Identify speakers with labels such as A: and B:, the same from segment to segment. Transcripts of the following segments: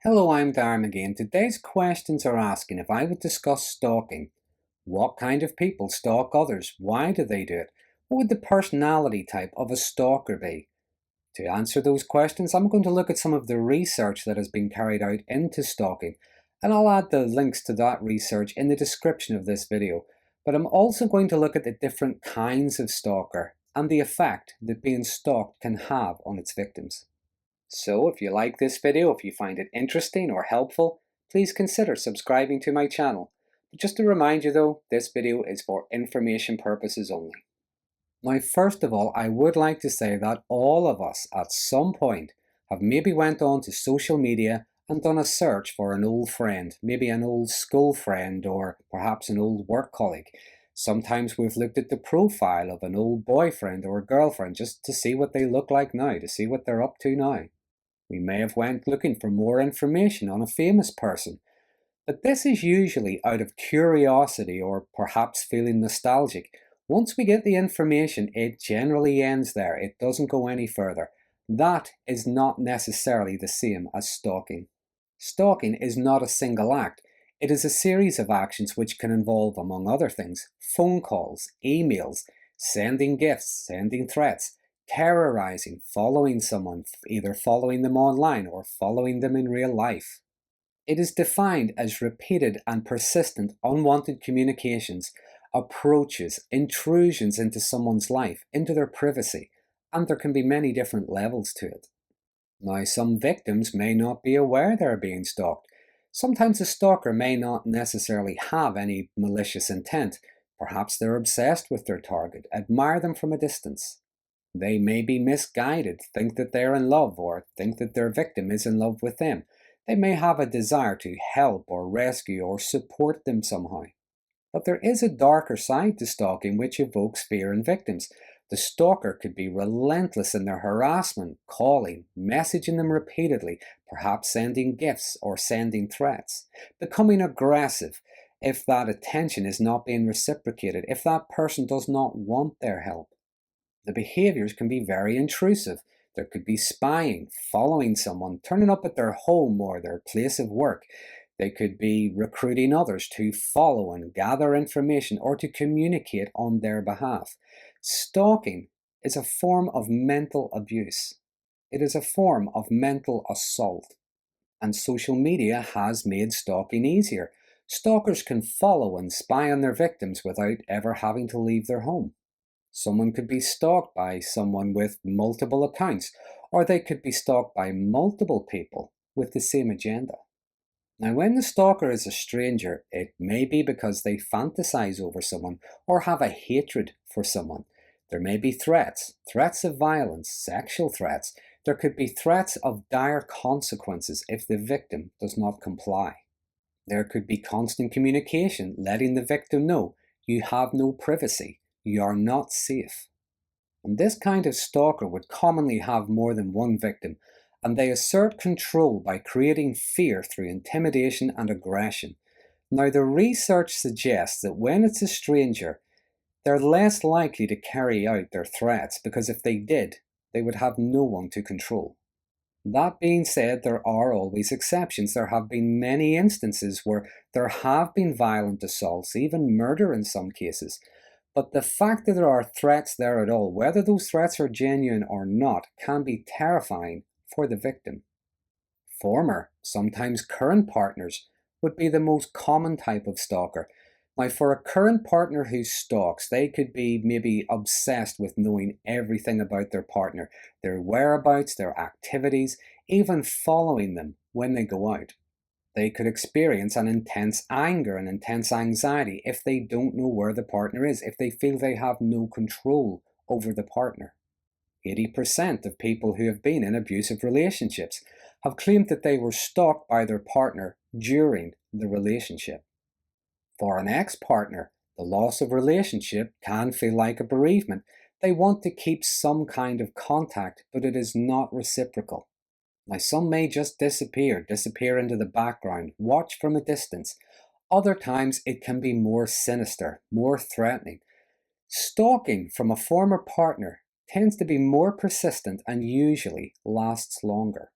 A: Hello, I'm Darren again. Today's questions are asking if I would discuss stalking. What kind of people stalk others? Why do they do it? What would the personality type of a stalker be? To answer those questions, I'm going to look at some of the research that has been carried out into stalking, and I'll add the links to that research in the description of this video. But I'm also going to look at the different kinds of stalker and the effect that being stalked can have on its victims. So if you like this video, if you find it interesting or helpful, please consider subscribing to my channel. But just to remind you though, this video is for information purposes only. Now first of all, I would like to say that all of us at some point have maybe went on to social media and done a search for an old friend, maybe an old school friend or perhaps an old work colleague. Sometimes we've looked at the profile of an old boyfriend or girlfriend just to see what they look like now, to see what they're up to now. We may have went looking for more information on a famous person, but this is usually out of curiosity or perhaps feeling nostalgic. Once we get the information, it generally ends there. It doesn't go any further. That is not necessarily the same as stalking. Stalking is not a single act. It is a series of actions which can involve, among other things, phone calls, emails, sending gifts, sending threats, terrorizing, following someone, either following them online or following them in real life. It is defined as repeated and persistent unwanted communications, approaches, intrusions into someone's life, into their privacy, and there can be many different levels to it. Now, some victims may not be aware they're being stalked. Sometimes a stalker may not necessarily have any malicious intent. Perhaps they're obsessed with their target, admire them from a distance. They may be misguided, think that they're in love, or think that their victim is in love with them. They may have a desire to help or rescue or support them somehow. But there is a darker side to stalking which evokes fear in victims. The stalker could be relentless in their harassment, calling, messaging them repeatedly, perhaps sending gifts or sending threats, becoming aggressive if that attention is not being reciprocated, if that person does not want their help. The behaviors can be very intrusive. There could be spying, following someone, turning up at their home or their place of work. They could be recruiting others to follow and gather information or to communicate on their behalf. Stalking is a form of mental abuse. It is a form of mental assault. And social media has made stalking easier. Stalkers can follow and spy on their victims without ever having to leave their home. Someone could be stalked by someone with multiple accounts, or they could be stalked by multiple people with the same agenda. Now, when the stalker is a stranger, it may be because they fantasize over someone or have a hatred for someone. There may be threats of violence, sexual threats. There could be threats of dire consequences if the victim does not comply. There could be constant communication, letting the victim know you have no privacy. You are not safe. And this kind of stalker would commonly have more than one victim, and they assert control by creating fear through intimidation and aggression. Now, the research suggests that when it's a stranger, they're less likely to carry out their threats because if they did, they would have no one to control. That being said, there are always exceptions. There have been many instances where there have been violent assaults, even murder in some cases. But the fact that there are threats there at all, whether those threats are genuine or not, can be terrifying for the victim. Former, sometimes current partners would be the most common type of stalker. Now, for a current partner who stalks, they could be maybe obsessed with knowing everything about their partner, their whereabouts, their activities, even following them when they go out. They could experience an intense anger and intense anxiety if they don't know where the partner is, if they feel they have no control over the partner. 80% of people who have been in abusive relationships have claimed that they were stalked by their partner during the relationship. For an ex-partner, the loss of relationship can feel like a bereavement. They want to keep some kind of contact, but it is not reciprocal. Now, some may just disappear into the background, watch from a distance. Other times it can be more sinister, more threatening. Stalking from a former partner tends to be more persistent and usually lasts longer.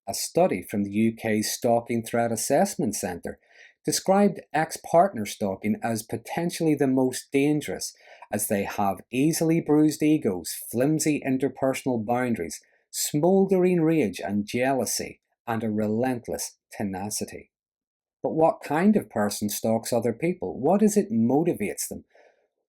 A: A study from the UK's Stalking Threat Assessment Centre described ex-partner stalking as potentially the most dangerous, as they have easily bruised egos, flimsy interpersonal boundaries, smouldering rage and jealousy, and a relentless tenacity. But what kind of person stalks other people? What is it motivates them?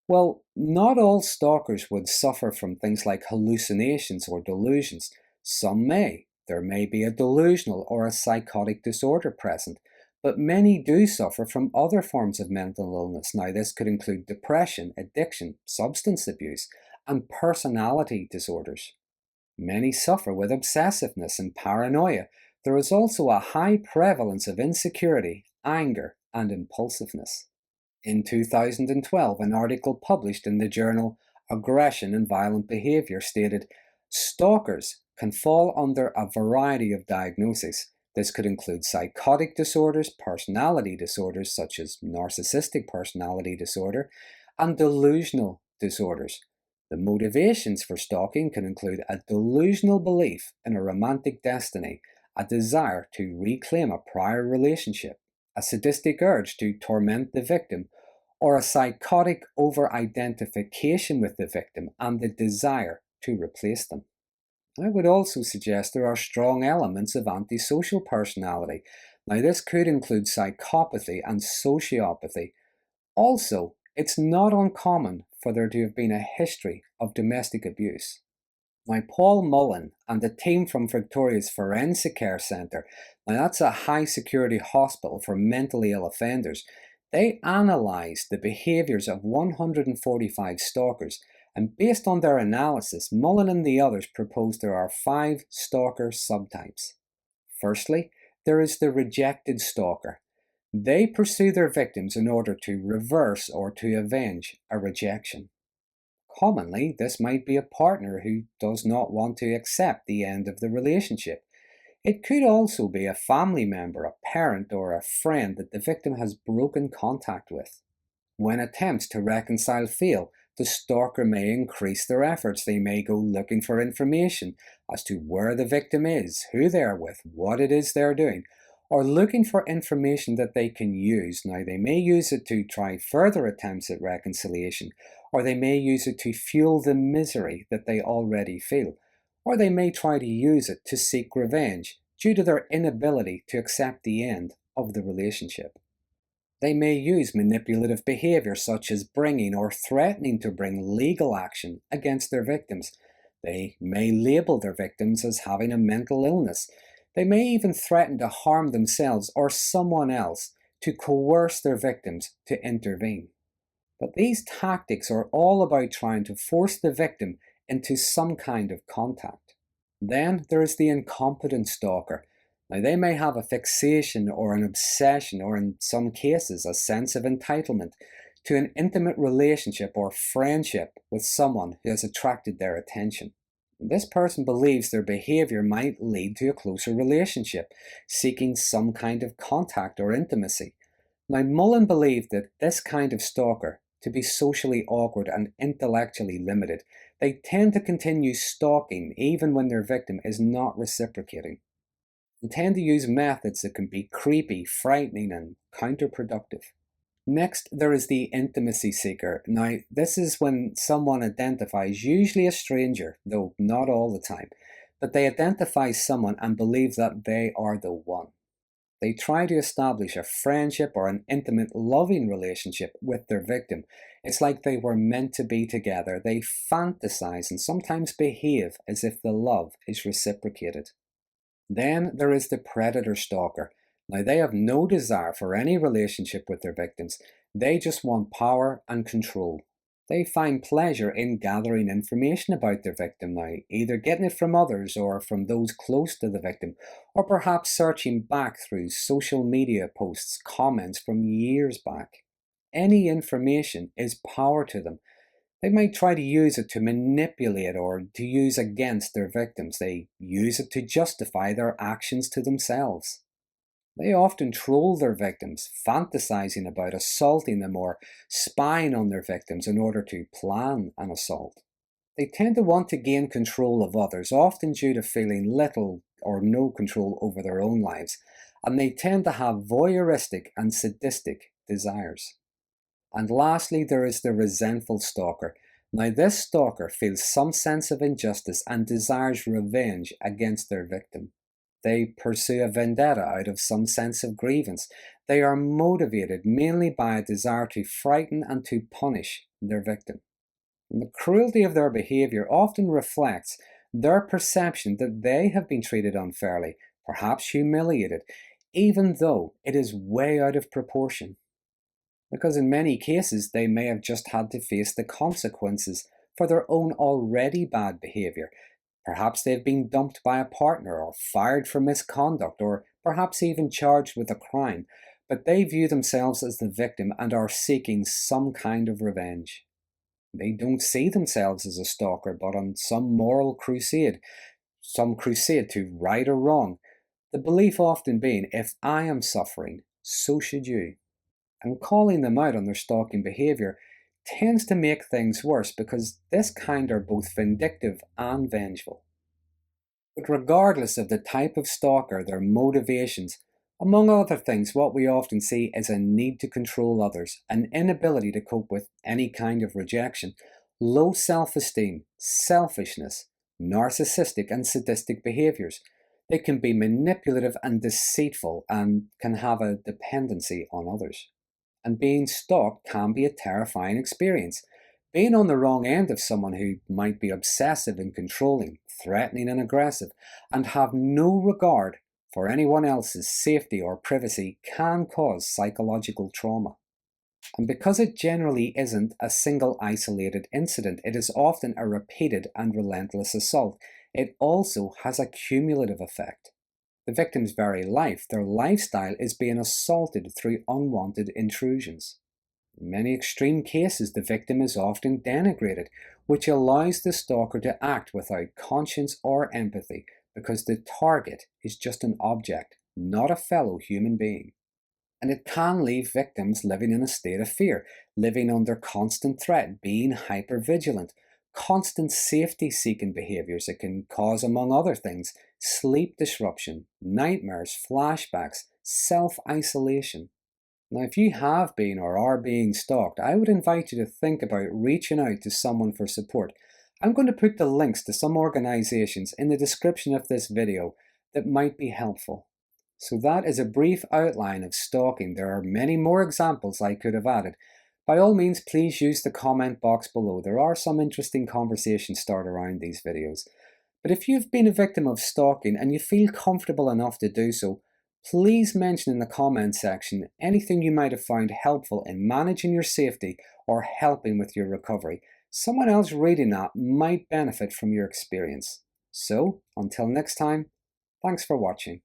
A: Well, not all stalkers would suffer from things like hallucinations or delusions. Some may. There may be a delusional or a psychotic disorder present, but many do suffer from other forms of mental illness. Now, this could include depression, addiction, substance abuse, and personality disorders. Many suffer with obsessiveness and paranoia. There is also a high prevalence of insecurity, anger, and impulsiveness. In 2012, an article published in the journal Aggression and Violent Behavior stated, "Stalkers can fall under a variety of diagnoses. This could include psychotic disorders, personality disorders such as narcissistic personality disorder, and delusional disorders. The motivations for stalking can include a delusional belief in a romantic destiny, a desire to reclaim a prior relationship, a sadistic urge to torment the victim, or a psychotic over-identification with the victim and the desire to replace them." I would also suggest there are strong elements of antisocial personality. Now, this could include psychopathy and sociopathy. Also, it's not uncommon for there to have been a history of domestic abuse. Now, Paul Mullen and the team from Victoria's Forensic Care Centre, now that's a high security hospital for mentally ill offenders, they analysed the behaviours of 145 stalkers, and based on their analysis, Mullen and the others proposed there are 5 stalker subtypes. Firstly, there is the rejected stalker. They pursue their victims in order to reverse or to avenge a rejection. Commonly, this might be a partner who does not want to accept the end of the relationship. It could also be a family member, a parent, or a friend that the victim has broken contact with. When attempts to reconcile fail, the stalker may increase their efforts. They may go looking for information as to where the victim is, who they're with, what it is they're doing, or looking for information that they can use. Now, they may use it to try further attempts at reconciliation, or they may use it to fuel the misery that they already feel, or they may try to use it to seek revenge due to their inability to accept the end of the relationship. They may use manipulative behavior such as bringing or threatening to bring legal action against their victims. They may label their victims as having a mental illness. They may even threaten to harm themselves or someone else to coerce their victims to intervene. But these tactics are all about trying to force the victim into some kind of contact. Then there is the incompetent stalker. Now, they may have a fixation or an obsession, or in some cases, a sense of entitlement to an intimate relationship or friendship with someone who has attracted their attention. This person believes their behavior might lead to a closer relationship, seeking some kind of contact or intimacy. Now, Mullen believed that this kind of stalker to be socially awkward and intellectually limited. They tend to continue stalking even when their victim is not reciprocating, and tend to use methods that can be creepy, frightening, and counterproductive. Next, there is the intimacy seeker. Now, this is when someone identifies, usually a stranger, though not all the time, but they identify someone and believe that they are the one. They try to establish a friendship or an intimate, loving relationship with their victim. It's like they were meant to be together. They fantasize and sometimes behave as if the love is reciprocated. Then there is the predator stalker. Now, they have no desire for any relationship with their victims. They just want power and control. They find pleasure in gathering information about their victim now, either getting it from others or from those close to the victim, or perhaps searching back through social media posts, comments from years back. Any information is power to them. They might try to use it to manipulate or to use against their victims. They use it to justify their actions to themselves. They often troll their victims, fantasizing about assaulting them or spying on their victims in order to plan an assault. They tend to want to gain control of others, often due to feeling little or no control over their own lives, and they tend to have voyeuristic and sadistic desires. And lastly, there is the resentful stalker. Now, this stalker feels some sense of injustice and desires revenge against their victim. They pursue a vendetta out of some sense of grievance. They are motivated mainly by a desire to frighten and to punish their victim. And the cruelty of their behavior often reflects their perception that they have been treated unfairly, perhaps humiliated, even though it is way out of proportion. Because in many cases, they may have just had to face the consequences for their own already bad behavior. Perhaps they've been dumped by a partner, or fired for misconduct, or perhaps even charged with a crime, but they view themselves as the victim and are seeking some kind of revenge. They don't see themselves as a stalker, but on some moral crusade, some crusade to right or wrong. The belief often being, if I am suffering, so should you. And calling them out on their stalking behavior tends to make things worse because this kind are both vindictive and vengeful. But regardless of the type of stalker, their motivations, among other things, what we often see is a need to control others, an inability to cope with any kind of rejection, low self-esteem, selfishness, narcissistic and sadistic behaviors. They can be manipulative and deceitful and can have a dependency on others. And being stalked can be a terrifying experience. Being on the wrong end of someone who might be obsessive and controlling, threatening and aggressive, and have no regard for anyone else's safety or privacy can cause psychological trauma. And because it generally isn't a single isolated incident, it is often a repeated and relentless assault. It also has a cumulative effect. The victim's very life, their lifestyle, is being assaulted through unwanted intrusions. In many extreme cases, the victim is often denigrated, which allows the stalker to act without conscience or empathy because the target is just an object, not a fellow human being. And it can leave victims living in a state of fear, living under constant threat, being hypervigilant, constant safety-seeking behaviors that can cause, among other things, sleep disruption, nightmares, flashbacks, self-isolation. Now, if you have been or are being stalked, I would invite you to think about reaching out to someone for support. I'm going to put the links to some organizations in the description of this video that might be helpful. So that is a brief outline of stalking. There are many more examples I could have added. By all means, please use the comment box below. There are some interesting conversations started around these videos. But if you've been a victim of stalking and you feel comfortable enough to do so, please mention in the comment section anything you might have found helpful in managing your safety or helping with your recovery. Someone else reading that might benefit from your experience. So, until next time, thanks for watching.